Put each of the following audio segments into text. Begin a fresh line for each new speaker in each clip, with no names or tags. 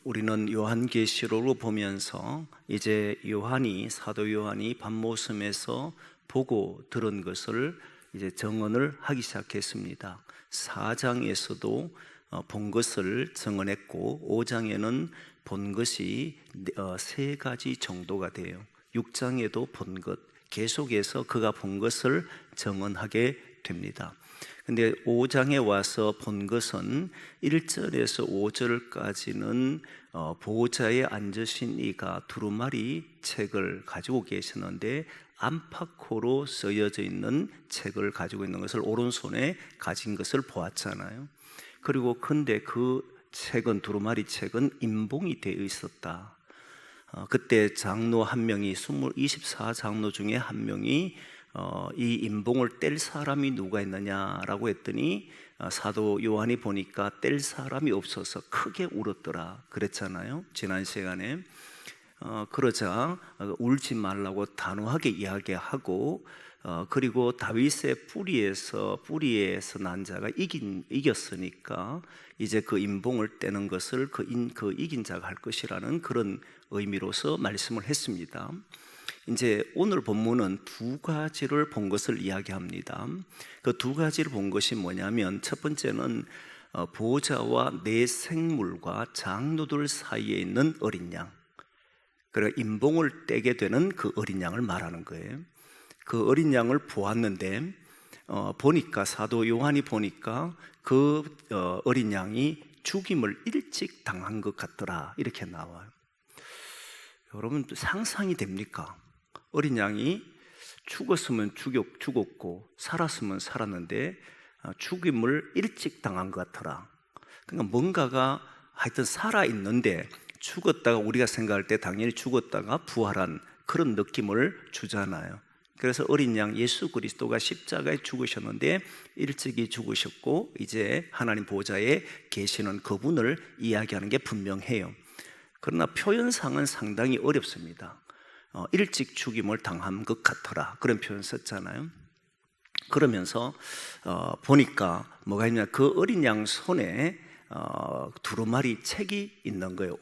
우리는 요한계시록을 보면서 이제 사도 요한이 밤모섬에서 보고 들은 것을 이제 정언을 하기 시작했습니다. 4장에서도 본 것을 정언했고 5장에는 본 것이 3가지 정도가 돼요. 6장에도 본 것, 계속해서 그가 본 것을 정언하게 됩니다. 근데 5장에 와서 본 것은 1절에서 5절까지는 보호자에 앉으신 이가 두루마리 책을 가지고 계시는데 안팎으로 쓰여져 있는 책을 가지고 있는 것을 오른손에 가진 것을 보았잖아요. 그리고 근데 그 책은, 두루마리 책은 임봉이 되어 있었다. 그때 장로 한 명이 24장로 중에 한 명이 이 임봉을 뗄 사람이 누가 있느냐라고 했더니 사도 요한이 보니까 뗄 사람이 없어서 크게 울었더라 그랬잖아요, 지난 시간에. 그러자 울지 말라고 단호하게 이야기하고 그리고 다윗의 뿌리에서 난 자가 이겼으니까 이제 그 임봉을 떼는 것을 그 이긴 자가 할 것이라는 그런 의미로서 말씀을 했습니다. 이제 오늘 본문은 2가지를 본 것을 이야기합니다. 그 2가지를 본 것이 뭐냐면, 첫 번째는 보호자와 내 생물과 장로들 사이에 있는 어린 양, 그리고 임봉을 떼게 되는 그 어린 양을 말하는 거예요. 그 어린 양을 보았는데 보니까, 사도 요한이 보니까 그 어린 양이 죽임을 일찍 당한 것 같더라, 이렇게 나와요. 여러분 상상이 됩니까? 어린 양이 죽었으면 죽었고 살았으면 살았는데 죽임을 일찍 당한 것 같더라. 그러니까 뭔가가 하여튼 살아있는데 죽었다가, 우리가 생각할 때 당연히 죽었다가 부활한 그런 느낌을 주잖아요. 그래서 어린 양 예수 그리스도가 십자가에 죽으셨는데 일찍이 죽으셨고 이제 하나님 보좌에 계시는 그분을 이야기하는 게 분명해요. 그러나 표현상은 상당히 어렵습니다. 일찍 죽임을 당한 것 같더라, 그런 표현 썼잖아요. 그러면서 보니까 뭐가 있냐, 그 어린 양 손에 두루마리 책이 있는 거예요.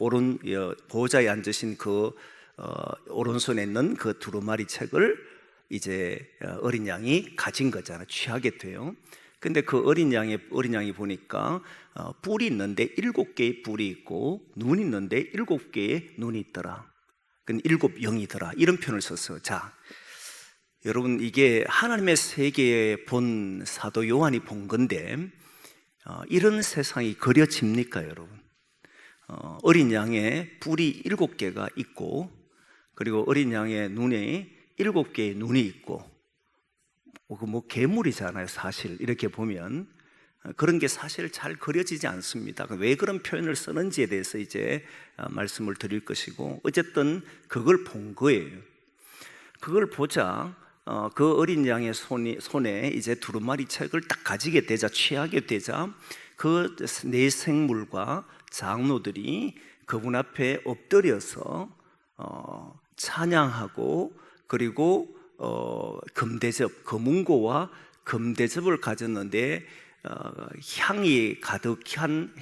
보호자에 앉으신 그 오른손에 있는 그 두루마리 책을 이제 어린 양이 가진 거잖아요. 취하게 돼요. 근데 그 어린 양이 보니까 뿔이 있는데 7개의 뿔이 있고 눈이 있는데 7개의 눈이 있더라. 그건 7영이더라, 이런 표현을 썼어요. 자, 여러분 이게 하나님의 세계에 본 사도 요한이 본 건데 이런 세상이 그려집니까, 여러분? 어린 양의 뿔이 7개가 있고, 그리고 어린 양의 눈에 7개의 눈이 있고, 뭐 괴물이잖아요, 사실. 이렇게 보면 그런 게 사실 잘 그려지지 않습니다. 왜 그런 표현을 쓰는지에 대해서 이제 말씀을 드릴 것이고, 어쨌든 그걸 본 거예요. 그걸 보자 그 어린 양의 손에 이제 두루마리 책을 딱 가지게 되자, 취하게 되자, 그 네 생물과 장로들이 그분 앞에 엎드려서 찬양하고, 그리고 거문고와 금대접을 가졌는데 향이 가득한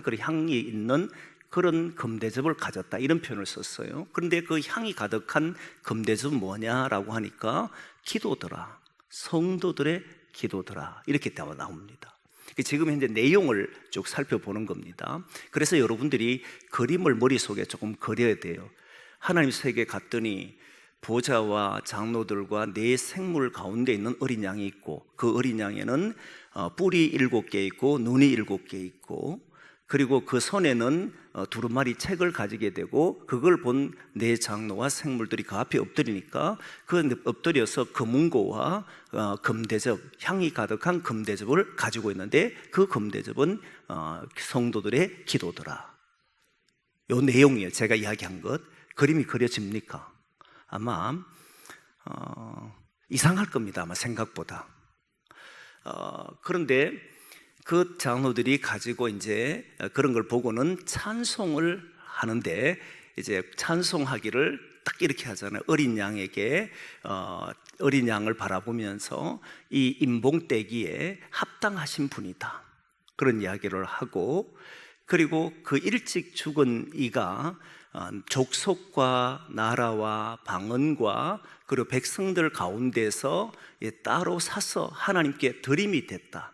그런 향이 있는 그런 금대접을 가졌다, 이런 표현을 썼어요. 그런데 그 향이 가득한 금대접은 뭐냐라고 하니까 기도더라, 성도들의 기도더라, 이렇게 나옵니다. 지금 현재 내용을 쭉 살펴보는 겁니다. 그래서 여러분들이 그림을 머릿속에 조금 그려야 돼요. 하나님 세계에 갔더니 보좌와 장로들과 네 생물 가운데 있는 어린 양이 있고, 그 어린 양에는 뿔이 7개 있고 눈이 7개 있고, 그리고 그 손에는 두루마리 책을 가지게 되고, 그걸 본 네 장로와 생물들이 그 앞에 엎드리니까 그 엎드려서 금은고와 금대접, 향이 가득한 금대접을 가지고 있는데 그 금대접은 성도들의 기도더라. 요 내용이에요. 제가 이야기한 것. 그림이 그려집니까? 아마 이상할 겁니다, 아마 생각보다. 그런데 그 장로들이 가지고 이제 그런 걸 보고는 찬송을 하는데, 이제 찬송하기를 딱 이렇게 하잖아요. 어린 양에게 어린 양을 바라보면서 이 임봉 떼기에 합당하신 분이다, 그런 이야기를 하고, 그리고 그 일찍 죽은 이가 족속과 나라와 방언과 그리고 백성들 가운데서 따로 사서 하나님께 드림이 됐다.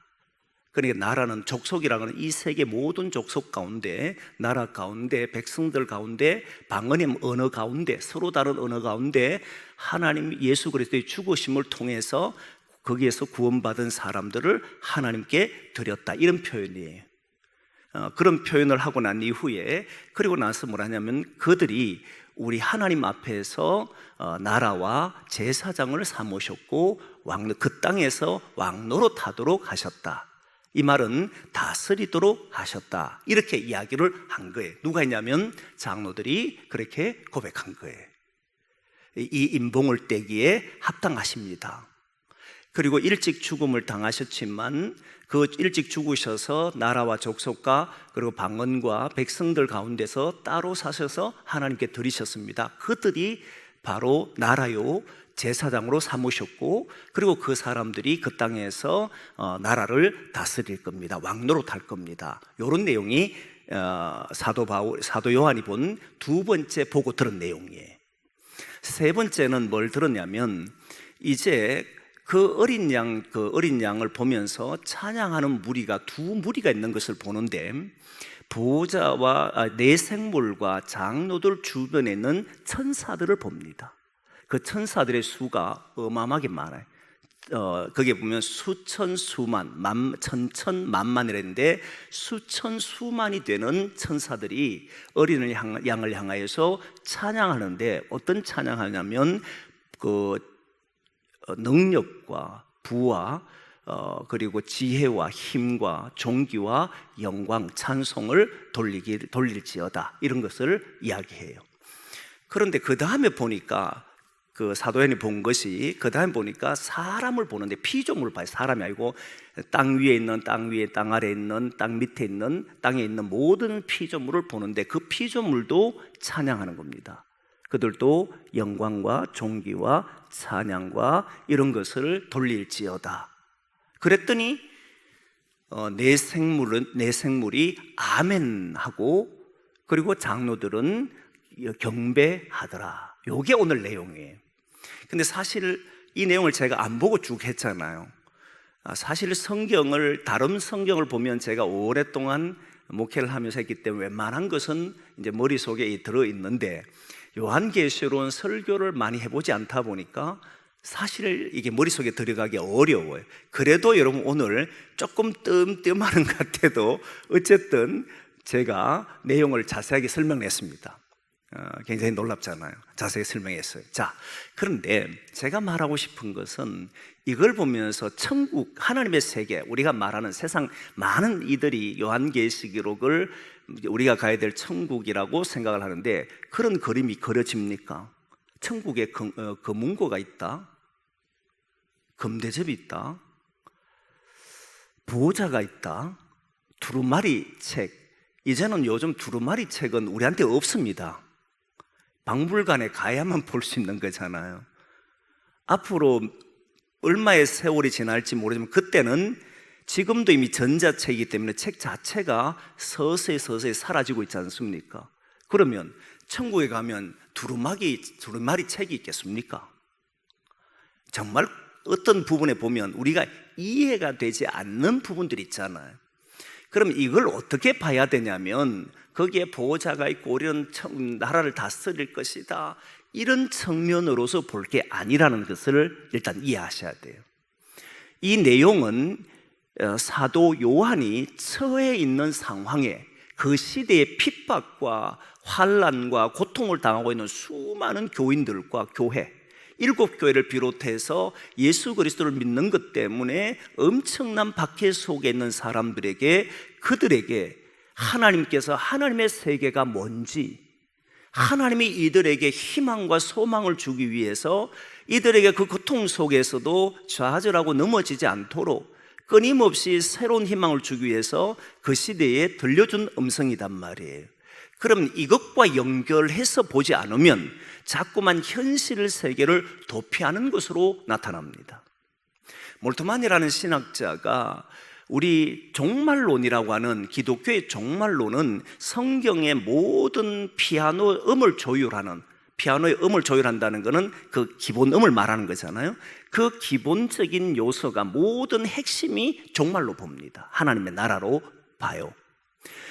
그러니까 나라는, 족속이라는 이 세계 모든 족속 가운데, 나라 가운데, 백성들 가운데, 방언의 언어 가운데, 서로 다른 언어 가운데 하나님 예수 그리스도의 죽으심을 통해서 거기에서 구원받은 사람들을 하나님께 드렸다, 이런 표현이에요. 그런 표현을 하고 난 이후에, 그리고 나서 뭐라 하냐면 그들이 우리 하나님 앞에서 나라와 제사장을 삼으셨고 그 땅에서 왕노릇하도록 하셨다. 이 말은 다스리도록 하셨다, 이렇게 이야기를 한 거예요. 누가 했냐면 장로들이 그렇게 고백한 거예요. 이 인봉을 떼기에 합당하십니다. 그리고 일찍 죽음을 당하셨지만 그 일찍 죽으셔서 나라와 족속과 그리고 방언과 백성들 가운데서 따로 사셔서 하나님께 드리셨습니다. 그들이 바로 나라요 제사장으로 삼으셨고, 그리고 그 사람들이 그 땅에서 나라를 다스릴 겁니다. 왕노릇할 겁니다. 이런 내용이 사도 요한이 본 두 번째 보고 들은 내용이에요. 세 번째는 뭘 들었냐면, 이제 그 어린 양을 보면서 찬양하는 무리가 두 무리가 있는 것을 보는데, 보호자와 네 생물과 장로들 주변에 있는 천사들을 봅니다. 그 천사들의 수가 어마어마하게 많아요. 거기에 보면 수천, 수만, 천천, 만만이랬는데 수천, 수만이 되는 천사들이 어린 양을 향하여서 찬양하는데, 어떤 찬양하냐면 그 능력과 부와 그리고 지혜와 힘과 존귀와 영광, 찬송을 돌릴지어다, 이런 것을 이야기해요. 그런데 그 다음에 보니까, 그 사도연이 본 것이, 그 다음에 보니까 사람을 보는데, 피조물을 봐요. 사람이 아니고 땅 위에 있는, 땅 위에, 땅 아래에 있는, 땅 밑에 있는, 땅에 있는 모든 피조물을 보는데, 그 피조물도 찬양하는 겁니다. 그들도 영광과 존귀와 찬양과 이런 것을 돌릴지어다. 그랬더니 내 생물이 아멘하고, 그리고 장로들은 경배하더라. 요게 오늘 내용이에요. 근데 사실 이 내용을 제가 안 보고 쭉 했잖아요. 사실 다른 성경을 보면, 제가 오랫동안 목회를 하면서 했기 때문에 웬만한 것은 이제 머릿속에 들어있는데, 요한계시록은 설교를 많이 해보지 않다 보니까 사실 이게 머릿속에 들어가기 어려워요. 그래도 여러분 오늘 조금 뜸뜸하는 것 같아도 어쨌든 제가 내용을 자세하게 설명했습니다. 굉장히 놀랍잖아요. 자세히 설명했어요. 자, 그런데 제가 말하고 싶은 것은, 이걸 보면서 천국, 하나님의 세계, 우리가 말하는 세상 많은 이들이 요한계시록을 우리가 가야 될 천국이라고 생각을 하는데, 그런 그림이 그려집니까? 천국에 금문고가 있다, 금대접이 있다, 보호자가 있다, 두루마리 책. 이제는 요즘 두루마리 책은 우리한테 없습니다. 박물관에 가야만 볼 수 있는 거잖아요. 앞으로 얼마의 세월이 지날지 모르지만, 그때는, 지금도 이미 전자책이기 때문에 책 자체가 서서히 사라지고 있지 않습니까? 그러면 천국에 가면 두루마리 책이 있겠습니까? 정말 어떤 부분에 보면 우리가 이해가 되지 않는 부분들이 있잖아요. 그럼 이걸 어떻게 봐야 되냐면, 거기에 보호자가 있고 우리는 나라를 다스릴 것이다, 이런 측면으로서 볼 게 아니라는 것을 일단 이해하셔야 돼요. 이 내용은 사도 요한이 처해 있는 상황에, 그 시대의 핍박과 환난과 고통을 당하고 있는 수많은 교인들과 교회, 7교회를 비롯해서 예수 그리스도를 믿는 것 때문에 엄청난 박해 속에 있는 사람들에게, 그들에게 하나님께서 하나님의 세계가 뭔지, 하나님이 이들에게 희망과 소망을 주기 위해서 이들에게 그 고통 속에서도 좌절하고 넘어지지 않도록 끊임없이 새로운 희망을 주기 위해서 그 시대에 들려준 음성이단 말이에요. 그럼 이것과 연결해서 보지 않으면 자꾸만 현실 세계를 도피하는 것으로 나타납니다. 몰트만이라는 신학자가 우리 종말론이라고 하는 기독교의 종말론은 성경의 모든 피아노 음을 조율하는, 피아노의 음을 조율한다는 것은 그 기본 음을 말하는 거잖아요. 그 기본적인 요소가 모든 핵심이 종말로 봅니다. 하나님의 나라로 봐요.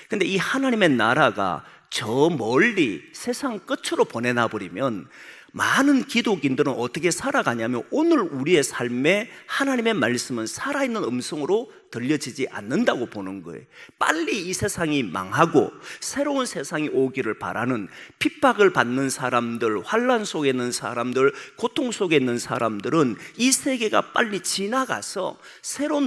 근데 이 하나님의 나라가 저 멀리 세상 끝으로 보내놔 버리면 많은 기독인들은 어떻게 살아가냐면 오늘 우리의 삶에 하나님의 말씀은 살아있는 음성으로 들려지지 않는다고 보는 거예요. 빨리 이 세상이 망하고 새로운 세상이 오기를 바라는, 핍박을 받는 사람들, 환난 속에 있는 사람들, 고통 속에 있는 사람들은 이 세계가 빨리 지나가서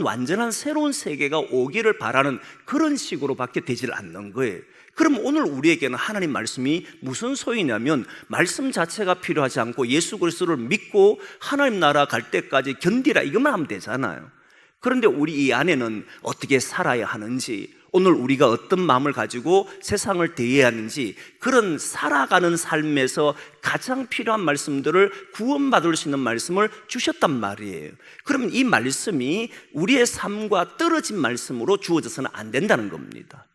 완전한 새로운 세계가 오기를 바라는 그런 식으로밖에 되질 않는 거예요. 그럼 오늘 우리에게는 하나님 말씀이 무슨 소용이냐면 말씀 자체가 필요하지 않고 예수 그리스도를 믿고 하나님 나라 갈 때까지 견디라, 이것만 하면 되잖아요. 그런데 우리 이 안에는 어떻게 살아야 하는지, 오늘 우리가 어떤 마음을 가지고 세상을 대해야 하는지, 그런 살아가는 삶에서 가장 필요한 말씀들을, 구원받을 수 있는 말씀을 주셨단 말이에요. 그러면 이 말씀이 우리의 삶과 떨어진 말씀으로 주어져서는 안 된다는 겁니다.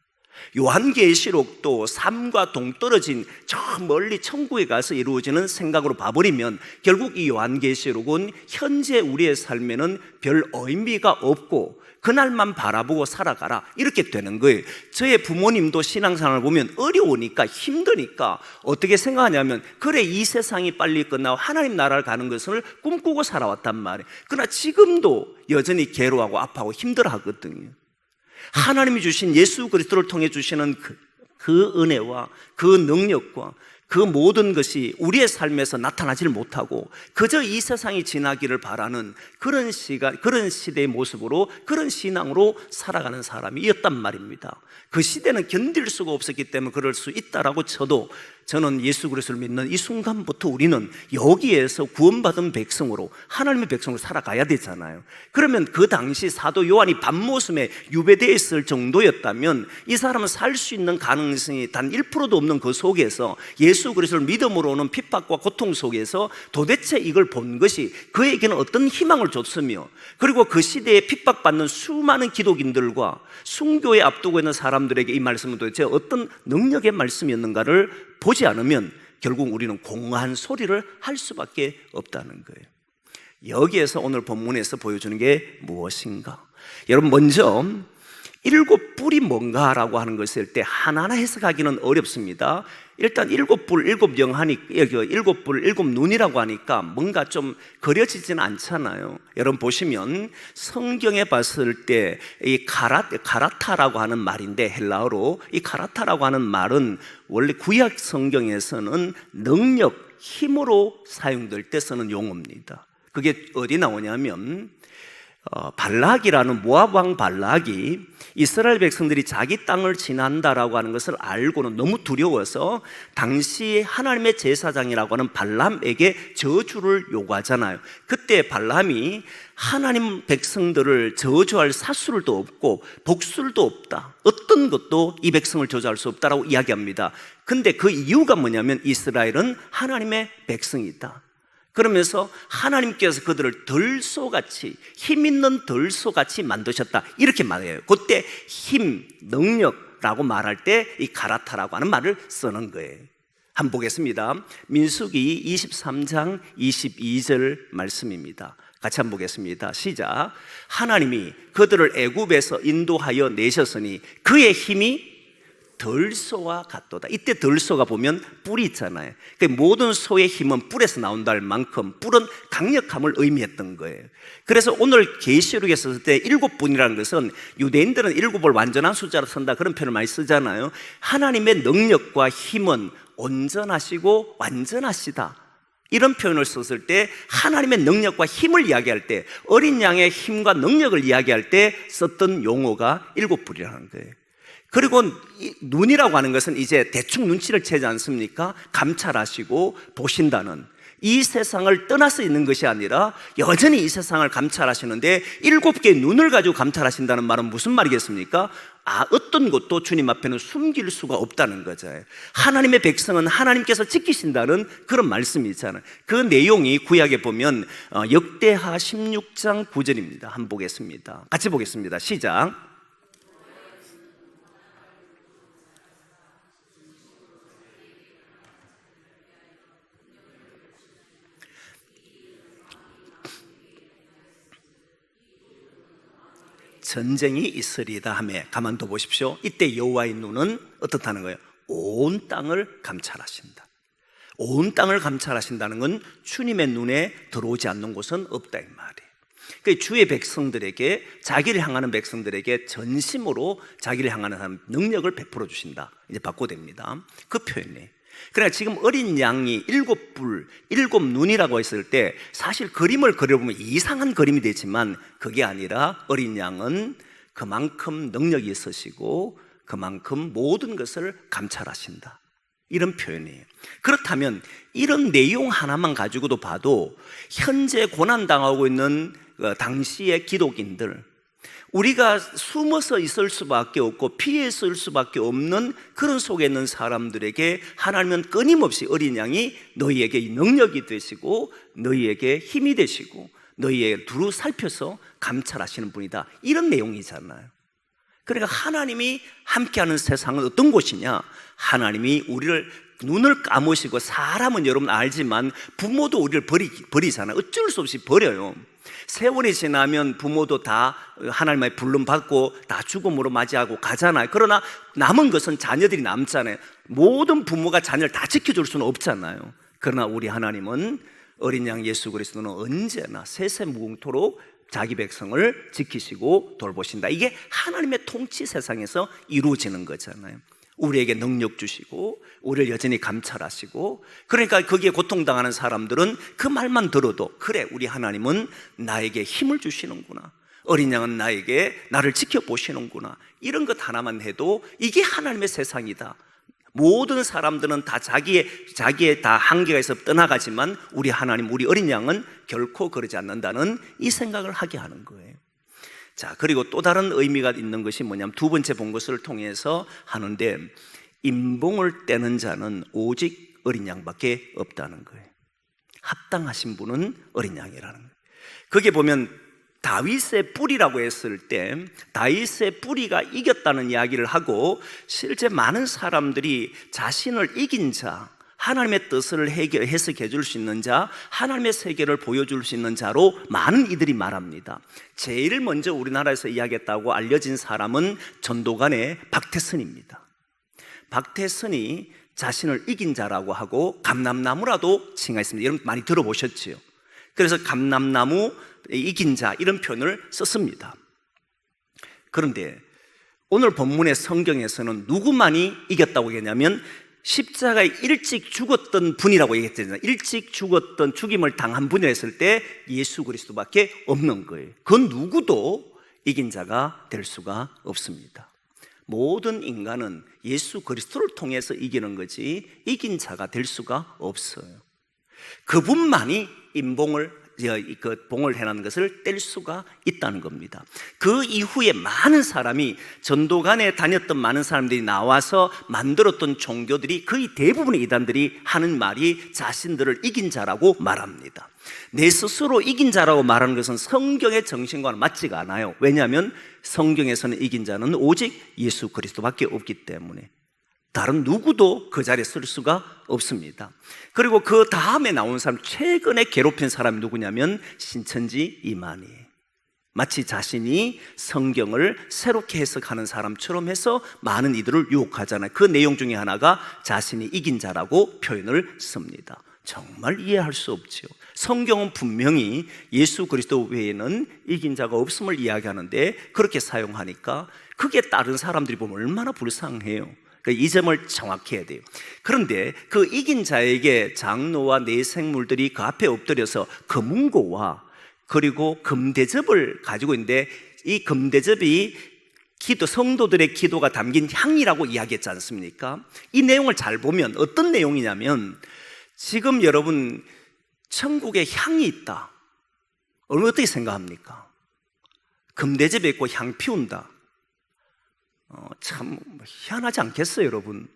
요한계시록도 삶과 동떨어진 저 멀리 천국에 가서 이루어지는 생각으로 봐버리면 결국 이 요한계시록은 현재 우리의 삶에는 별 의미가 없고 그날만 바라보고 살아가라, 이렇게 되는 거예요. 저의 부모님도 신앙생활을 보면 어려우니까, 힘드니까 어떻게 생각하냐면 그래, 이 세상이 빨리 끝나고 하나님 나라를 가는 것을 꿈꾸고 살아왔단 말이에요. 그러나 지금도 여전히 괴로워하고 아파하고 힘들어하거든요. 하나님이 주신 예수 그리스도를 통해 주시는 그 은혜와 그 능력과 그 모든 것이 우리의 삶에서 나타나지를 못하고 그저 이 세상이 지나기를 바라는 그런 시간, 그런 시대의 모습으로, 그런 신앙으로 살아가는 사람이었단 말입니다. 그 시대는 견딜 수가 없었기 때문에 그럴 수 있다라고 쳐도 저는 예수 그리스도를 믿는 이 순간부터 우리는 여기에서 구원받은 백성으로, 하나님의 백성으로 살아가야 되잖아요. 그러면 그 당시 사도 요한이 밤모섬에 유배되어 있을 정도였다면 이 사람은 살 수 있는 가능성이 단 1%도 없는 그 속에서 예수 그리스도를 믿음으로 오는 핍박과 고통 속에서 도대체 이걸 본 것이 그에게는 어떤 희망을 줬으며, 그리고 그 시대에 핍박받는 수많은 기독인들과 순교에 앞두고 있는 사람들에게 이 말씀은 도대체 어떤 능력의 말씀이었는가를 보지 않으면 결국 우리는 공허한 소리를 할 수밖에 없다는 거예요. 여기에서 오늘 본문에서 보여주는 게 무엇인가? 여러분, 먼저 일곱 뿔이 뭔가라고 하는 것을 때 하나하나 해석하기는 어렵습니다. 일단 일곱 뿔, 일곱 영하니, 일곱 뿔, 일곱 눈이라고 하니까 뭔가 좀 그려지지는 않잖아요. 여러분 보시면 성경에 봤을 때 이 가라타라고 하는 말인데, 헬라어로 이 가라타라고 하는 말은 원래 구약 성경에서는 능력, 힘으로 사용될 때 쓰는 용어입니다. 그게 어디 나오냐면 발락이라는 모압 왕 발락이 이스라엘 백성들이 자기 땅을 지난다라고 하는 것을 알고는 너무 두려워서 당시 하나님의 제사장이라고 하는 발람에게 저주를 요구하잖아요. 그때 발람이 하나님 백성들을 저주할 사술도 없고 복술도 없다, 어떤 것도 이 백성을 저주할 수 없다라고 이야기합니다. 근데 그 이유가 뭐냐면 이스라엘은 하나님의 백성이다, 그러면서 하나님께서 그들을 들소같이, 힘 있는 들소같이 만드셨다, 이렇게 말해요. 그때 힘, 능력라고 말할 때 이 가라타라고 하는 말을 쓰는 거예요. 한번 보겠습니다. 민수기 23장 22절 말씀입니다. 같이 한번 보겠습니다. 시작. 하나님이 그들을 애굽에서 인도하여 내셨으니 그의 힘이 들소와 같도다. 이때 들소가 보면 뿔이 있잖아요. 모든 소의 힘은 뿔에서 나온다 할 만큼 뿔은 강력함을 의미했던 거예요. 그래서 오늘 계시록에 썼을 때 일곱 분이라는 것은, 유대인들은 일곱을 완전한 숫자로 쓴다 그런 표현을 많이 쓰잖아요. 하나님의 능력과 힘은 온전하시고 완전하시다, 이런 표현을 썼을 때 하나님의 능력과 힘을 이야기할 때, 어린 양의 힘과 능력을 이야기할 때 썼던 용어가 일곱 뿔이라는 거예요. 그리고 눈이라고 하는 것은 이제 대충 눈치를 채지 않습니까? 감찰하시고 보신다는, 이 세상을 떠나서 있는 것이 아니라 여전히 이 세상을 감찰하시는데 일곱 개의 눈을 가지고 감찰하신다는 말은 무슨 말이겠습니까? 어떤 것도 주님 앞에는 숨길 수가 없다는 거죠. 하나님의 백성은 하나님께서 지키신다는 그런 말씀이 있잖아요. 그 내용이 구약에 보면 역대하 16장 9절입니다. 한번 보겠습니다. 같이 보겠습니다. 시작. 전쟁이 있으리다 하며 가만둬 보십시오. 이때 여호와의 눈은 어떻다는 거예요? 온 땅을 감찰하신다. 온 땅을 감찰하신다는 건 주님의 눈에 들어오지 않는 곳은 없다 이 말이에요. 그러니까 주의 백성들에게, 자기를 향하는 백성들에게 전심으로 자기를 향하는 능력을 베풀어 주신다. 이제 바꿔됩니다. 그 표현이에요. 그러니까 지금 어린 양이 7뿔, 7눈이라고 했을 때 사실 그림을 그려보면 이상한 그림이 되지만 그게 아니라 어린 양은 그만큼 능력이 있으시고 그만큼 모든 것을 감찰하신다. 이런 표현이에요. 그렇다면 이런 내용 하나만 가지고도 봐도 현재 고난당하고 있는 당시의 기독인들, 우리가 숨어서 있을 수밖에 없고 피해 있을 수밖에 없는 그런 속에 있는 사람들에게 하나님은 끊임없이 어린 양이 너희에게 능력이 되시고 너희에게 힘이 되시고 너희에게 두루 살펴서 감찰하시는 분이다. 이런 내용이잖아요. 그러니까 하나님이 함께하는 세상은 어떤 곳이냐? 하나님이 우리를 눈을 감으시고, 사람은 여러분 알지만 부모도 우리를 버리잖아요. 어쩔 수 없이 버려요. 세월이 지나면 부모도 다 하나님의 불름 받고 다 죽음으로 맞이하고 가잖아요. 그러나 남은 것은 자녀들이 남잖아요. 모든 부모가 자녀를 다 지켜줄 수는 없잖아요. 그러나 우리 하나님은 어린 양 예수 그리스도는 언제나 세세무궁토록 자기 백성을 지키시고 돌보신다. 이게 하나님의 통치 세상에서 이루어지는 거잖아요. 우리에게 능력 주시고 우리를 여전히 감찰하시고, 그러니까 거기에 고통당하는 사람들은 그 말만 들어도 그래, 우리 하나님은 나에게 힘을 주시는구나, 어린 양은 나를 지켜보시는구나, 이런 것 하나만 해도 이게 하나님의 세상이다. 모든 사람들은 다 자기의 다 한계가 있어 떠나가지만 우리 하나님, 우리 어린 양은 결코 그러지 않는다는 이 생각을 하게 하는 거예요. 자, 그리고 또 다른 의미가 있는 것이 뭐냐면 두 번째 본 것을 통해서 하는데, 임봉을 떼는 자는 오직 어린 양밖에 없다는 거예요. 합당하신 분은 어린 양이라는 거예요. 거기에 보면 다윗의 뿌리라고 했을 때 다윗의 뿌리가 이겼다는 이야기를 하고, 실제 많은 사람들이 자신을 이긴 자, 하나님의 뜻을 해석해 줄 수 있는 자, 하나님의 세계를 보여줄 수 있는 자로 많은 이들이 말합니다. 제일 먼저 우리나라에서 이야기했다고 알려진 사람은 전도관의 박태선입니다. 박태선이 자신을 이긴 자라고 하고 감람나무라도 칭하였습니다. 여러분 많이 들어보셨지요? 그래서 감람나무, 이긴 자, 이런 표현을 썼습니다. 그런데 오늘 본문의 성경에서는 누구만이 이겼다고 얘기하냐면 십자가에 일찍 죽었던 분이라고 얘기했잖아요. 일찍 죽었던, 죽임을 당한 분이라 했을 때 예수 그리스도밖에 없는 거예요. 그 누구도 이긴 자가 될 수가 없습니다. 모든 인간은 예수 그리스도를 통해서 이기는 거지 이긴 자가 될 수가 없어요. 그분만이 봉을 해놓은 것을 뗄 수가 있다는 겁니다. 그 이후에 많은 사람이, 전도관에 다녔던 많은 사람들이 나와서 만들었던 종교들이, 거의 대부분의 이단들이 하는 말이 자신들을 이긴 자라고 말합니다. 내 스스로 이긴 자라고 말하는 것은 성경의 정신과는 맞지가 않아요. 왜냐하면 성경에서는 이긴 자는 오직 예수 그리스도밖에 없기 때문에 다른 누구도 그 자리에 쓸 수가 없습니다. 그리고 그 다음에 나온 사람, 최근에 괴롭힌 사람이 누구냐면 신천지 이만희. 마치 자신이 성경을 새롭게 해석하는 사람처럼 해서 많은 이들을 유혹하잖아요. 그 내용 중에 하나가 자신이 이긴 자라고 표현을 씁니다. 정말 이해할 수 없지요. 성경은 분명히 예수 그리스도 외에는 이긴 자가 없음을 이야기하는데 그렇게 사용하니까 그게 다른 사람들이 보면 얼마나 불쌍해요. 이 점을 정확히 해야 돼요. 그런데 그 이긴 자에게 장로와 내생물들이 그 앞에 엎드려서 금은고와 그리고 금대접을 가지고 있는데, 이 금대접이 성도들의 기도가 담긴 향이라고 이야기했지 않습니까? 이 내용을 잘 보면 어떤 내용이냐면, 지금 여러분 천국에 향이 있다. 어떻게 생각합니까? 금대접에 있고 향 피운다. 참 희한하지 않겠어요, 여러분?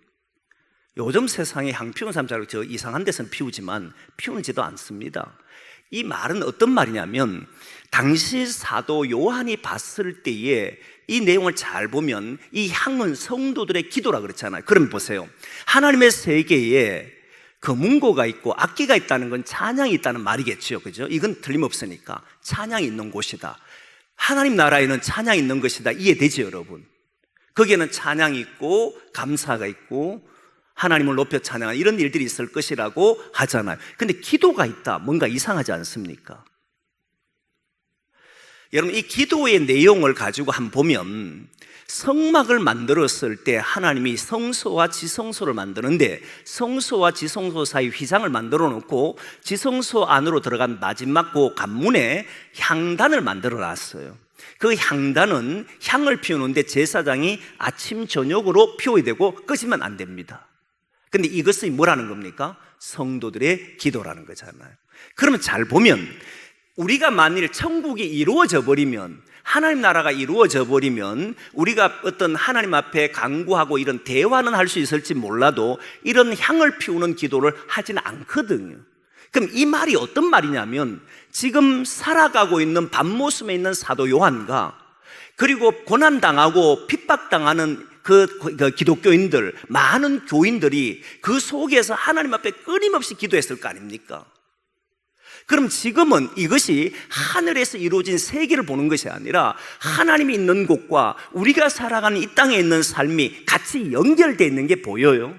요즘 세상에 향 피우는 사람 저 이상한 데서는 피우지만 피우지도 않습니다. 이 말은 어떤 말이냐면, 당시 사도 요한이 봤을 때에 이 내용을 잘 보면 이 향은 성도들의 기도라 그랬잖아요. 그럼 보세요. 하나님의 세계에 금은고가 있고 악기가 있다는 건 찬양이 있다는 말이겠죠, 그죠? 이건 틀림없으니까 찬양이 있는 곳이다. 하나님 나라에는 찬양이 있는 것이다. 이해되죠, 여러분? 거기에는 찬양이 있고 감사가 있고 하나님을 높여 찬양하는 이런 일들이 있을 것이라고 하잖아요. 근데 기도가 있다. 뭔가 이상하지 않습니까? 여러분, 이 기도의 내용을 가지고 한번 보면 성막을 만들었을 때 하나님이 성소와 지성소를 만드는데 성소와 지성소 사이 휘장을 만들어 놓고 지성소 안으로 들어간 마지막 그 관문에 향단을 만들어 놨어요. 그 향단은 향을 피우는데 제사장이 아침 저녁으로 피워야 되고 끄시면 안 됩니다. 근데 이것이 뭐라는 겁니까? 성도들의 기도라는 거잖아요. 그러면 잘 보면 우리가 만일 천국이 이루어져 버리면, 하나님 나라가 이루어져 버리면 우리가 어떤 하나님 앞에 간구하고 이런 대화는 할 수 있을지 몰라도 이런 향을 피우는 기도를 하지는 않거든요. 그럼 이 말이 어떤 말이냐면, 지금 살아가고 있는 밤모습에 있는 사도 요한과 그리고 고난당하고 핍박당하는 그 기독교인들, 많은 교인들이 그 속에서 하나님 앞에 끊임없이 기도했을 거 아닙니까? 그럼 지금은 이것이 하늘에서 이루어진 세계를 보는 것이 아니라 하나님이 있는 곳과 우리가 살아가는 이 땅에 있는 삶이 같이 연결되어 있는 게 보여요.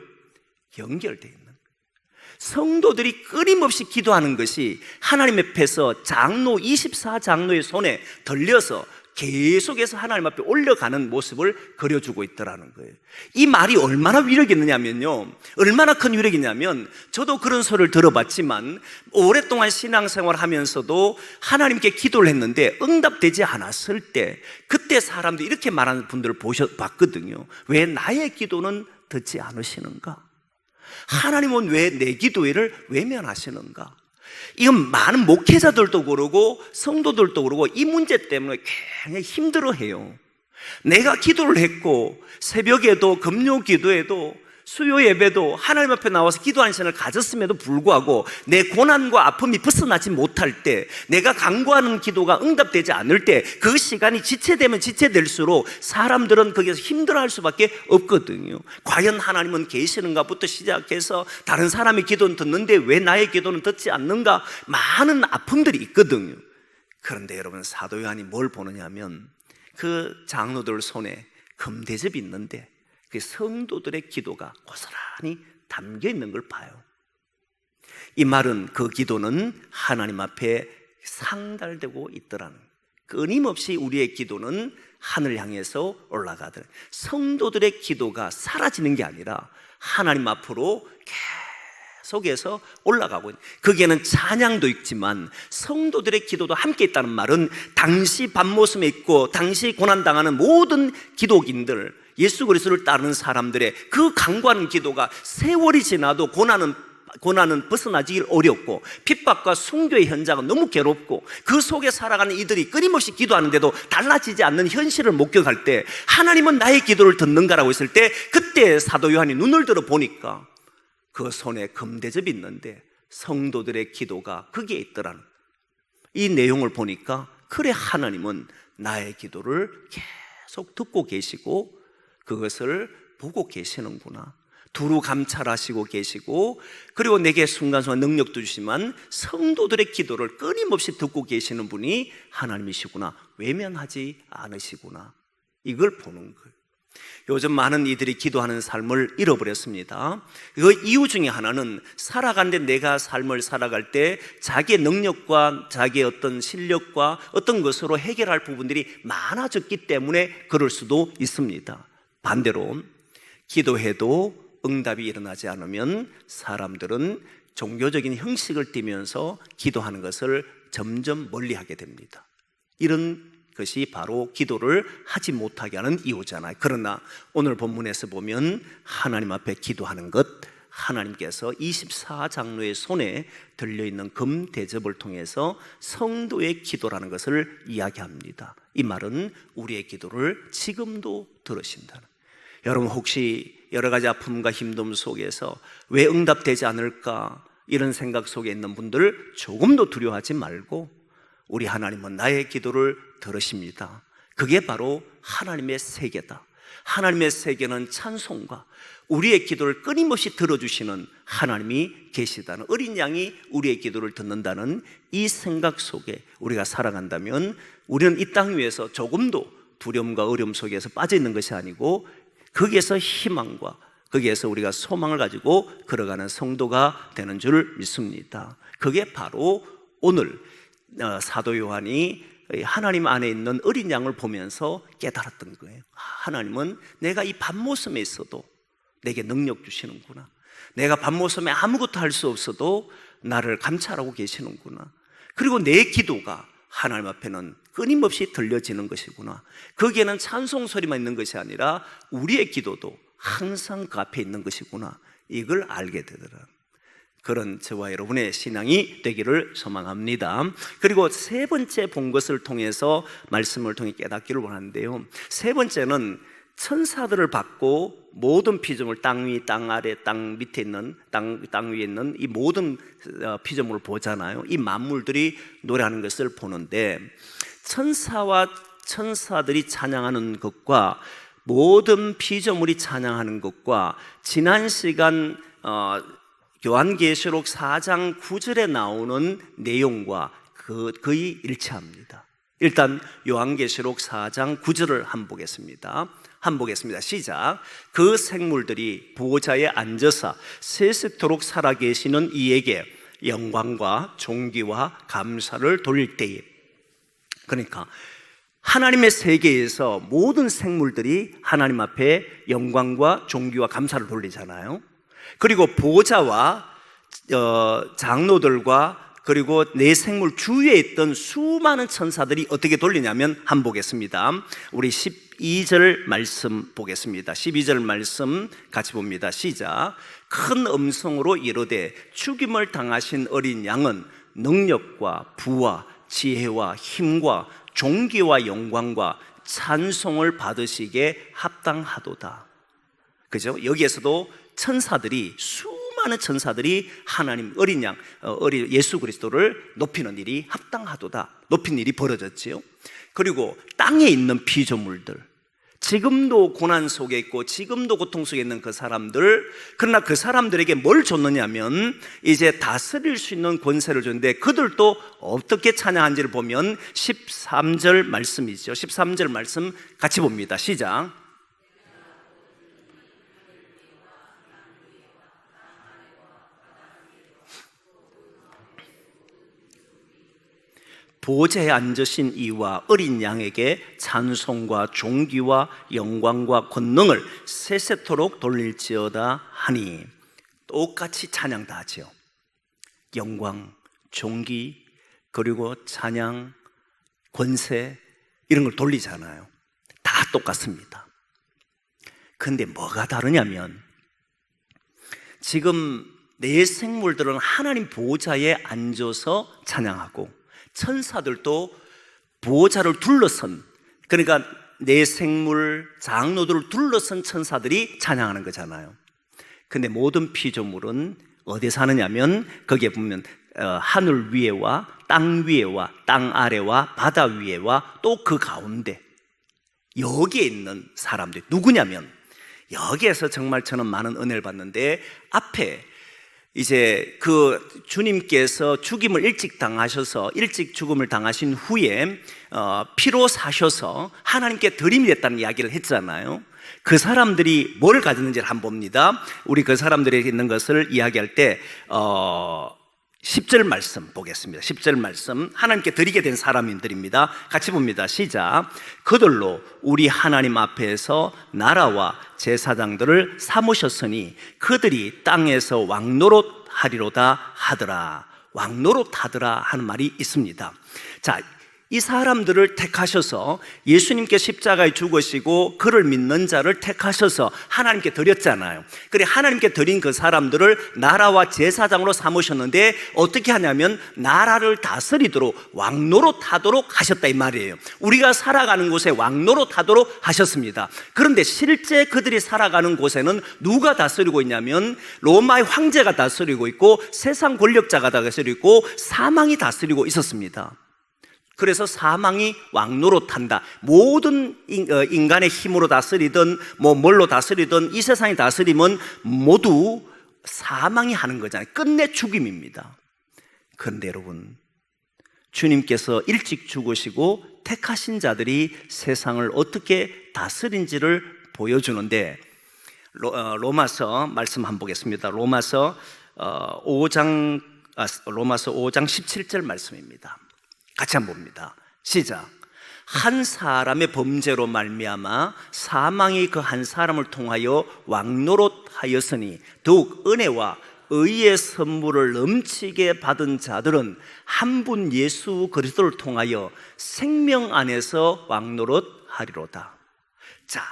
연결되어 있는. 성도들이 끊임없이 기도하는 것이 하나님 앞에서 장로 24장로의 손에 들려서 계속해서 하나님 앞에 올려가는 모습을 그려주고 있더라는 거예요. 이 말이 얼마나 위력이 있느냐면요, 얼마나 큰 위력이 있냐면, 저도 그런 소리를 들어봤지만 오랫동안 신앙생활을 하면서도 하나님께 기도를 했는데 응답되지 않았을 때 그때 사람들이 이렇게 말하는 분들을 봤거든요. 왜 나의 기도는 듣지 않으시는가? 하나님은 왜 내 기도를 외면하시는가? 이건 많은 목회자들도 그러고 성도들도 그러고 이 문제 때문에 굉장히 힘들어해요. 내가 기도를 했고 새벽에도 금요 기도에도 수요 예배도 하나님 앞에 나와서 기도하는 시간을 가졌음에도 불구하고 내 고난과 아픔이 벗어나지 못할 때, 내가 간구하는 기도가 응답되지 않을 때 그 시간이 지체되면 지체될수록 사람들은 거기서 힘들어할 수밖에 없거든요. 과연 하나님은 계시는가부터 시작해서 다른 사람의 기도는 듣는데 왜 나의 기도는 듣지 않는가, 많은 아픔들이 있거든요. 그런데 여러분, 사도 요한이 뭘 보느냐면 그 장로들 손에 금대접이 있는데 그 성도들의 기도가 고스란히 담겨 있는 걸 봐요. 이 말은 그 기도는 하나님 앞에 상달되고 있더라는, 끊임없이 우리의 기도는 하늘 향해서 올라가더라. 성도들의 기도가 사라지는 게 아니라 하나님 앞으로 계속해서 올라가고 있는, 거기에는 찬양도 있지만 성도들의 기도도 함께 있다는 말은 당시 밤모습에 있고 당시 고난당하는 모든 기독인들, 예수 그리스도를 따르는 사람들의 그 간구하는 기도가 세월이 지나도 고난은 벗어나기 어렵고 핍박과 순교의 현장은 너무 괴롭고 그 속에 살아가는 이들이 끊임없이 기도하는데도 달라지지 않는 현실을 목격할 때 하나님은 나의 기도를 듣는가라고 했을 때, 그때 사도 요한이 눈을 들어 보니까 그 손에 금대접이 있는데 성도들의 기도가 거기에 있더라는, 이 내용을 보니까 그래, 하나님은 나의 기도를 계속 듣고 계시고 그것을 보고 계시는구나. 두루 감찰하시고 계시고, 그리고 내게 순간순간 능력도 주시지만 성도들의 기도를 끊임없이 듣고 계시는 분이 하나님이시구나, 외면하지 않으시구나, 이걸 보는 거예요. 요즘 많은 이들이 기도하는 삶을 잃어버렸습니다. 그 이유 중에 하나는 살아가는데, 내가 삶을 살아갈 때 자기의 능력과 자기의 어떤 실력과 어떤 것으로 해결할 부분들이 많아졌기 때문에 그럴 수도 있습니다. 반대로 기도해도 응답이 일어나지 않으면 사람들은 종교적인 형식을 띠면서 기도하는 것을 점점 멀리하게 됩니다. 이런 것이 바로 기도를 하지 못하게 하는 이유잖아요. 그러나 오늘 본문에서 보면 하나님 앞에 기도하는 것, 하나님께서 24장로의 손에 들려있는 금 대접을 통해서 성도의 기도라는 것을 이야기합니다. 이 말은 우리의 기도를 지금도 들으신다는. 여러분 혹시 여러 가지 아픔과 힘듦 속에서 왜 응답되지 않을까 이런 생각 속에 있는 분들 조금도 두려워하지 말고 우리 하나님은 나의 기도를 들으십니다. 그게 바로 하나님의 세계다. 하나님의 세계는 찬송과 우리의 기도를 끊임없이 들어주시는 하나님이 계시다는, 어린 양이 우리의 기도를 듣는다는 이 생각 속에 우리가 살아간다면 우리는 이 땅 위에서 조금도 두려움과 어려움 속에서 빠져 있는 것이 아니고 거기에서 희망과 거기에서 우리가 소망을 가지고 걸어가는 성도가 되는 줄 믿습니다. 그게 바로 오늘 사도 요한이 하나님 안에 있는 어린 양을 보면서 깨달았던 거예요. 하나님은 내가 이 밤모섬에 있어도 내게 능력 주시는구나. 내가 밤모섬에 아무것도 할 수 없어도 나를 감찰하고 계시는구나. 그리고 내 기도가 하나님 앞에는 끊임없이 들려지는 것이구나. 거기에는 찬송 소리만 있는 것이 아니라 우리의 기도도 항상 그 앞에 있는 것이구나. 이걸 알게 되더라. 그런 저와 여러분의 신앙이 되기를 소망합니다. 그리고 세 번째 본 것을 통해서 말씀을 통해 깨닫기를 원하는데요, 세 번째는 천사들을 받고 모든 피조물, 땅 위, 땅 아래, 땅 밑에 있는, 땅 위에 있는 이 모든 피조물을 보잖아요. 이 만물들이 노래하는 것을 보는데, 천사와 천사들이 찬양하는 것과 모든 피조물이 찬양하는 것과 지난 시간 요한계시록 4장 9절에 나오는 내용과 거의 일치합니다. 일단 요한계시록 4장 9절을 한번 보겠습니다. 시작. 그 생물들이 보호자에 앉아서 세세토록 살아계시는 이에게 영광과 존귀와 감사를 돌릴 때에, 그러니까 하나님의 세계에서 모든 생물들이 하나님 앞에 영광과 존귀와 감사를 돌리잖아요. 그리고 보호자와 장로들과 그리고 내 생물 주위에 있던 수많은 천사들이 어떻게 돌리냐면 한번 보겠습니다. 우리 12절 말씀 보겠습니다. 12절 말씀 같이 봅니다. 시작. 큰 음성으로 이르되 죽임을 당하신 어린 양은 능력과 부와 지혜와 힘과 존귀와 영광과 찬송을 받으시기에 합당하도다. 그죠? 여기에서도 천사들이, 수많은 천사들이 하나님 어린 양, 예수 그리스도를 높이는 일이 합당하도다. 높인 일이 벌어졌지요. 그리고 땅에 있는 피조물들, 지금도 고난 속에 있고 지금도 고통 속에 있는 그 사람들, 그러나 그 사람들에게 뭘 줬느냐면 이제 다스릴 수 있는 권세를 줬는데, 그들도 어떻게 찬양한지를 보면 13절 말씀이죠. 13절 말씀 같이 봅니다. 시작. 보좌에 앉으신 이와 어린 양에게 찬송과 존귀와 영광과 권능을 세세토록 돌릴지어다 하니, 똑같이 찬양 다 하죠. 영광, 존귀, 그리고 찬양, 권세, 이런 걸 돌리잖아요. 다 똑같습니다. 근데 뭐가 다르냐면, 지금 내 생물들은 하나님 보좌에 앉아서 찬양하고, 천사들도 보호자를 둘러선, 그러니까 내 생물, 장로들을 둘러선 천사들이 찬양하는 거잖아요. 근데 모든 피조물은 어디에 사느냐면, 거기에 보면 하늘 위에와 땅 위에와 땅 아래와 바다 위에와 또 그 가운데, 여기에 있는 사람들 누구냐면, 여기에서 정말 저는 많은 은혜를 받는데, 앞에 이제 그 주님께서 죽임을 일찍 당하셔서 일찍 죽음을 당하신 후에 피로 사셔서 하나님께 드림이 됐다는 이야기를 했잖아요. 그 사람들이 뭘 가졌는지를 한번 봅니다. 우리 그 사람들이 있는 것을 이야기할 때 10절 말씀 보겠습니다. 10절 말씀, 하나님께 드리게 된 사람들입니다. 같이 봅니다. 시작. 그들로 우리 하나님 앞에서 나라와 제사장들을 삼으셨으니 그들이 땅에서 왕노릇하리로다 하더라. 왕노릇하더라 하는 말이 있습니다. 자, 이 사람들을 택하셔서 예수님께 십자가에 죽으시고 그를 믿는 자를 택하셔서 하나님께 드렸잖아요. 그래 하나님께 드린 그 사람들을 나라와 제사장으로 삼으셨는데 어떻게 하냐면 나라를 다스리도록 왕노릇하도록 하셨다 이 말이에요. 우리가 살아가는 곳에 왕노릇하도록 하셨습니다. 그런데 실제 그들이 살아가는 곳에는 누가 다스리고 있냐면 로마의 황제가 다스리고 있고 세상 권력자가 다스리고 있고 사망이 다스리고 있었습니다. 그래서 사망이 왕노릇한다. 모든 인간의 힘으로 다스리든 뭘로 다스리든 이 세상의 다스림은 모두 사망이 하는 거잖아요. 끝내 죽임입니다. 그런데 여러분, 주님께서 일찍 죽으시고 택하신 자들이 세상을 어떻게 다스린지를 보여주는데 로마서 말씀 한번 보겠습니다. 로마서 5장 17절 말씀입니다. 같이 한번 봅니다. 시작. 한 사람의 범죄로 말미암아 사망이 그 한 사람을 통하여 왕노릇하였으니 더욱 은혜와 의의 선물을 넘치게 받은 자들은 한 분 예수 그리스도를 통하여 생명 안에서 왕노릇하리로다. 자,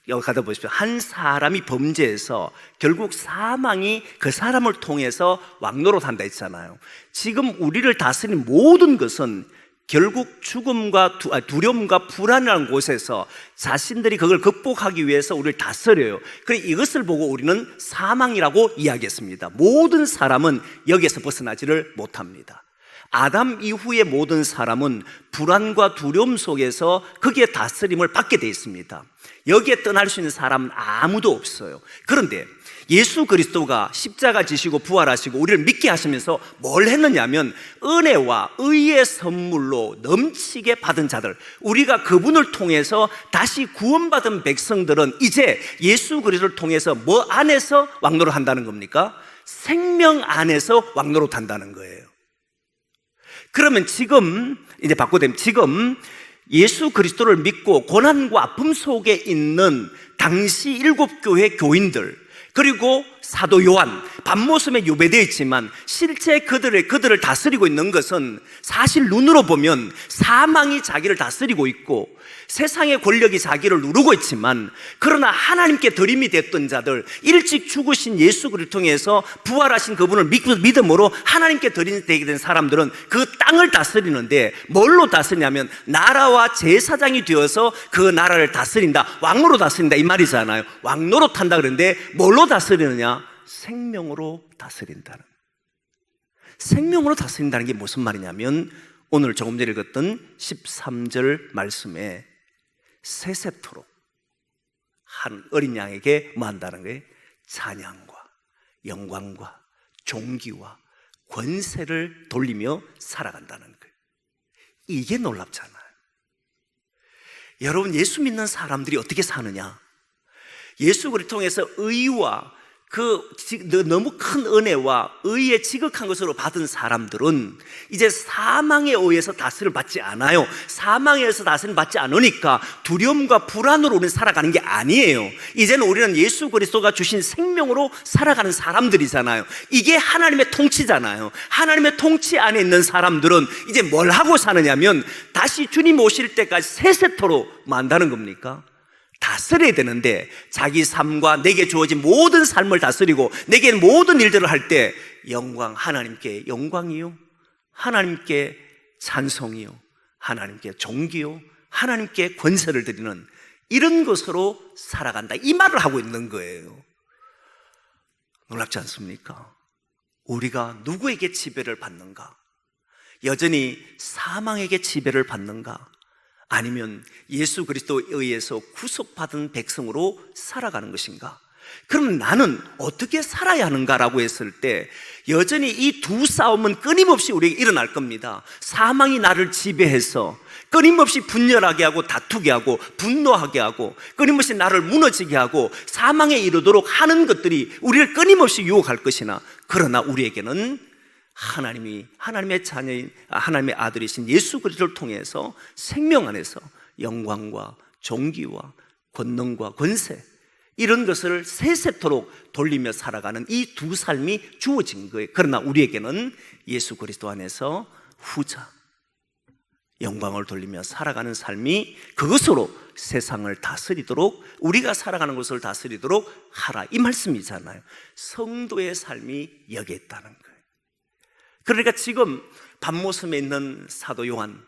여기 가다 보십시오. 한 사람이 범죄해서 결국 사망이 그 사람을 통해서 왕노릇한다 했잖아요. 지금 우리를 다스리는 모든 것은 결국 죽음과 두려움과 불안이라는 곳에서 자신들이 그걸 극복하기 위해서 우리를 다스려요. 그래 이것을 보고 우리는 사망이라고 이야기했습니다. 모든 사람은 여기에서 벗어나지를 못합니다. 아담 이후의 모든 사람은 불안과 두려움 속에서 거기에 다스림을 받게 되어 있습니다. 여기에 떠날 수 있는 사람은 아무도 없어요. 그런데 예수 그리스도가 십자가 지시고 부활하시고 우리를 믿게 하시면서 뭘 했느냐면 은혜와 의의 선물로 넘치게 받은 자들, 우리가 그분을 통해서 다시 구원받은 백성들은 이제 예수 그리스도를 통해서 뭐 안에서 왕노릇 한다는 겁니까? 생명 안에서 왕노릇 한다는 거예요. 그러면 지금 이제 바꿔되면 지금 예수 그리스도를 믿고 고난과 아픔 속에 있는 당시 7교회 교인들, 그리고 사도 요한, 반모섬에 유배되어 있지만 실제 그들을 다스리고 있는 것은 사실 눈으로 보면 사망이 자기를 다스리고 있고 세상의 권력이 자기를 누르고 있지만, 그러나 하나님께 드림이 됐던 자들, 일찍 죽으신 예수 그리스도를 통해서 부활하신 그분을 믿음으로 하나님께 드림이 되게 된 사람들은 그 땅을 다스리는데 뭘로 다스리냐면 나라와 제사장이 되어서 그 나라를 다스린다, 왕으로 다스린다 이 말이잖아요. 왕노릇 한다 그러는데 뭘로 다스리느냐? 생명으로 다스린다는, 생명으로 다스린다는 게 무슨 말이냐면 오늘 조금 전에 읽었던 13절 말씀에 세세토록 한 어린 양에게 뭐 한다는 거예요? 찬양과 영광과 존귀와 권세를 돌리며 살아간다는 거예요. 이게 놀랍잖아요. 여러분, 예수 믿는 사람들이 어떻게 사느냐? 예수 그리스도를 통해서 의와 너무 큰 은혜와 의의 지극한 것으로 받은 사람들은 이제 사망에 의해서 다스림을 받지 않아요. 사망에 의해서 다스림을 받지 않으니까 두려움과 불안으로 우리는 살아가는 게 아니에요. 이제는 우리는 예수 그리스도가 주신 생명으로 살아가는 사람들이잖아요. 이게 하나님의 통치잖아요. 하나님의 통치 안에 있는 사람들은 이제 뭘 하고 사느냐면 다시 주님 오실 때까지 세세토록 만다는 겁니까? 다스려야 되는데 자기 삶과 내게 주어진 모든 삶을 다스리고 내게 모든 일들을 할 때 영광, 하나님께 영광이요, 하나님께 찬송이요, 하나님께 존귀요, 하나님께 권세를 드리는 이런 것으로 살아간다, 이 말을 하고 있는 거예요. 놀랍지 않습니까? 우리가 누구에게 지배를 받는가? 여전히 사망에게 지배를 받는가? 아니면 예수 그리스도에 의해서 구속받은 백성으로 살아가는 것인가? 그럼 나는 어떻게 살아야 하는가라고 했을 때 여전히 이 두 싸움은 끊임없이 우리에게 일어날 겁니다. 사망이 나를 지배해서 끊임없이 분열하게 하고 다투게 하고 분노하게 하고 끊임없이 나를 무너지게 하고 사망에 이르도록 하는 것들이 우리를 끊임없이 유혹할 것이나, 그러나 우리에게는 하나님의 자녀인 하나님의 아들이신 예수 그리스도를 통해서 생명 안에서 영광과 존귀와 권능과 권세, 이런 것을 세세토록 돌리며 살아가는 이 두 삶이 주어진 거예요. 그러나 우리에게는 예수 그리스도 안에서 후자, 영광을 돌리며 살아가는 삶이 그것으로 세상을 다스리도록, 우리가 살아가는 것을 다스리도록 하라, 이 말씀이잖아요. 성도의 삶이 여기에 있다는 거예요. 그러니까 지금 반모섬에 있는 사도 요한,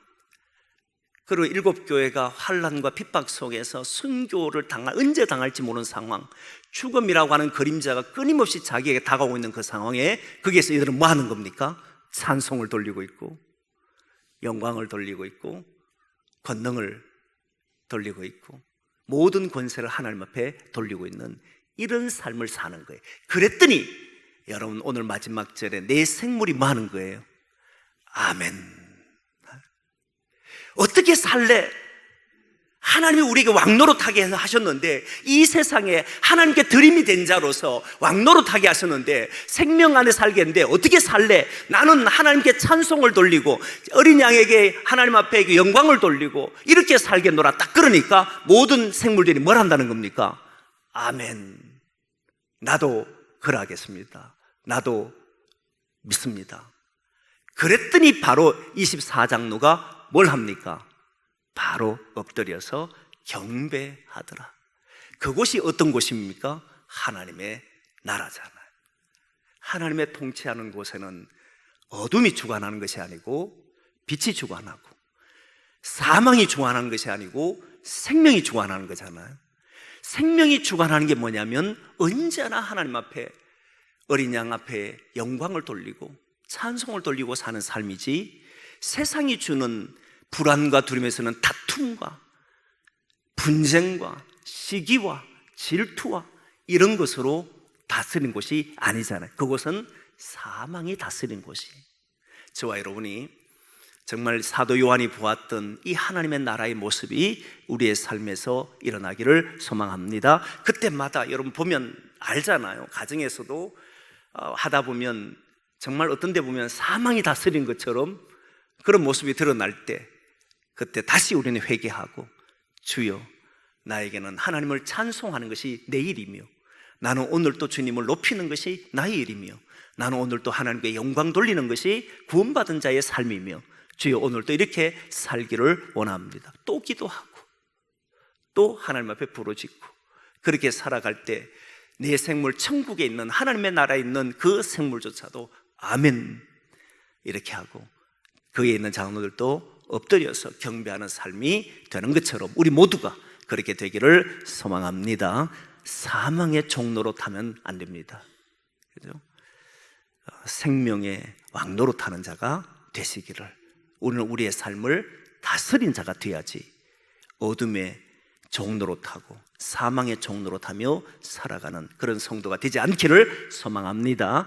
그리고 7교회가 환난과 핍박 속에서 순교를 언제 당할지 모르는 상황, 죽음이라고 하는 그림자가 끊임없이 자기에게 다가오고 있는 그 상황에, 거기에서 이들은 뭐 하는 겁니까? 찬송을 돌리고 있고, 영광을 돌리고 있고, 권능을 돌리고 있고, 모든 권세를 하나님 앞에 돌리고 있는 이런 삶을 사는 거예요. 그랬더니 여러분, 오늘 마지막 절에 내 생물이 뭐 하는 거예요? 아멘. 어떻게 살래? 하나님이 우리에게 왕노릇하게 하셨는데, 이 세상에 하나님께 드림이 된 자로서 왕노릇하게 하셨는데, 생명 안에 살겠는데 어떻게 살래? 나는 하나님께 찬송을 돌리고 어린 양에게 하나님 앞에 영광을 돌리고 이렇게 살겠노라. 딱 그러니까 모든 생물들이 뭘 한다는 겁니까? 아멘. 나도 그러하겠습니다. 나도 믿습니다. 그랬더니 바로 24장로가 뭘 합니까? 바로 엎드려서 경배하더라. 그곳이 어떤 곳입니까? 하나님의 나라잖아요. 하나님의 통치하는 곳에는 어둠이 주관하는 것이 아니고 빛이 주관하고, 사망이 주관하는 것이 아니고 생명이 주관하는 거잖아요. 생명이 주관하는 게 뭐냐면 언제나 하나님 앞에, 어린 양 앞에 영광을 돌리고 찬송을 돌리고 사는 삶이지, 세상이 주는 불안과 두려움에서는 다툼과 분쟁과 시기와 질투와 이런 것으로 다스린 곳이 아니잖아요. 그곳은 사망이 다스린 곳이. 저와 여러분이 정말 사도 요한이 보았던 이 하나님의 나라의 모습이 우리의 삶에서 일어나기를 소망합니다. 그때마다 여러분 보면 알잖아요. 가정에서도 하다 보면 정말 어떤 데 보면 사망이 다스린 것처럼 그런 모습이 드러날 때, 그때 다시 우리는 회개하고, 주여, 나에게는 하나님을 찬송하는 것이 내 일이며, 나는 오늘 또 주님을 높이는 것이 나의 일이며, 나는 오늘 또 하나님께 영광 돌리는 것이 구원받은 자의 삶이며, 주여 오늘도 이렇게 살기를 원합니다. 또 기도하고 또 하나님 앞에 부르짖고, 그렇게 살아갈 때 내 생물, 천국에 있는 하나님의 나라에 있는 그 생물조차도 아멘 이렇게 하고, 그에 있는 장로들도 엎드려서 경배하는 삶이 되는 것처럼 우리 모두가 그렇게 되기를 소망합니다. 사망의 종로로 타면 안 됩니다. 그죠? 생명의 왕로로 타는 자가 되시기를, 오늘 우리의 삶을 다스린 자가 되어야지 어둠의 종로로 타고 사망의 종로로 타며 살아가는 그런 성도가 되지 않기를 소망합니다.